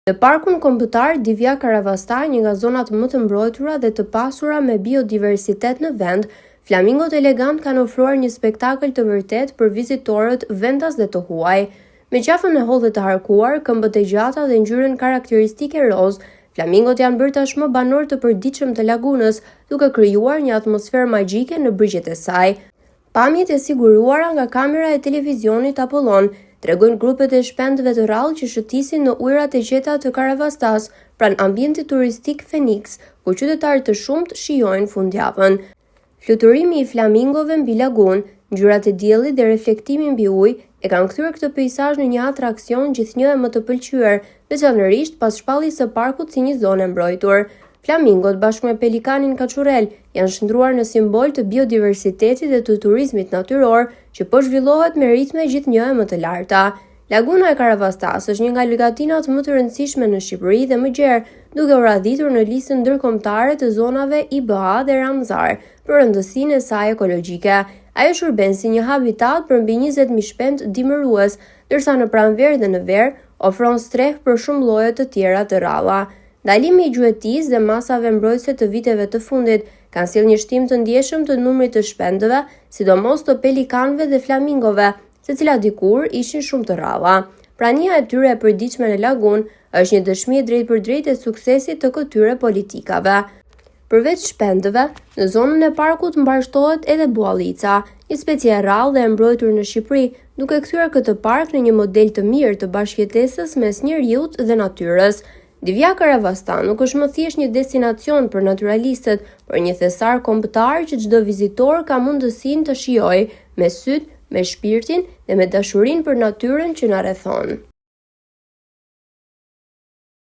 Në parkun kombëtar Divja Karavastar, një nga zonat më të mbrojtura dhe të pasura me biodiversitet në vend, flamingot elegant kanë ofruar një spektakël të vërtet për vizitorët vendas dhe të huaj. Me qafën e hollë të harkuar, këmbët e gjata dhe ngjyrën karakteristike roz, flamingot janë bërë tashmë banor të përditshëm të lagunës, duke krijuar një atmosferë magjike në brigjet e saj. Pamjet e siguruara nga kamera e televizionit Apollon tregojnë grupet e shpendëve të rrallë që shëtisin në ujërat e qeta të Karavastas, pranë ambientit turistik Phoenix, ku qytetarë të shumtë shijojnë fundjavën. Fluturimi i flamingove mbi lagunë, ngjyrat e diellit dhe reflektimi mbi ujë e kanë kthyer këtë peizazh në një atraksion gjithnjë e më të pëlqyer, veçanërisht pas shpalljes së parkut si një zonë e mbrojtur. Flamingot bashkë me pelikanin kaçurel janë shndruar në simbol të biodiversitetit dhe të turizmit natyror që po zhvillohet me ritme gjithnjë e më të larta. Laguna e Karavastas është një nga logatinat më të rëndësishme në Shqipëri dhe më gjerë, duke u radhitur në listën ndërkombëtare të zonave IBA dhe Ramsar për rëndësinë e saj ekologjike. Ajo shërben si një habitat për mbi 20.000 shpend dimërues, ndërsa në pranverë dhe në verë ofron strehë për shumë lloje të tjera të rralla. Ndalimi i gjuetisë dhe masave mbrojtëse të viteve të fundit kanë sjellë një shtim të ndjeshëm të numrit të shpendëve, sidomos të pelikanëve dhe flamingove, se cilat dikur ishin shumë të rralla. Prania e tyre e përditshme në lagunë është një dëshmi e drejtpërdrejtë e suksesit të këtyre politikave. Përveç shpendëve, në zonën e parkut mbarshtohet edhe buallica, një specie e rrallë dhe e mbrojtur në Shqipëri, duke kthyer këtë park në një model të mirë të bashkëjetesës mes njerëzit dhe natyrës. Divja Karavastar nuk është më thjesht një destinacion për naturalistët, por një thesar kombëtar që çdo vizitor ka mundësinë të shijojë me syt, me shpirtin dhe me dashurinë për natyrën që na rrethon.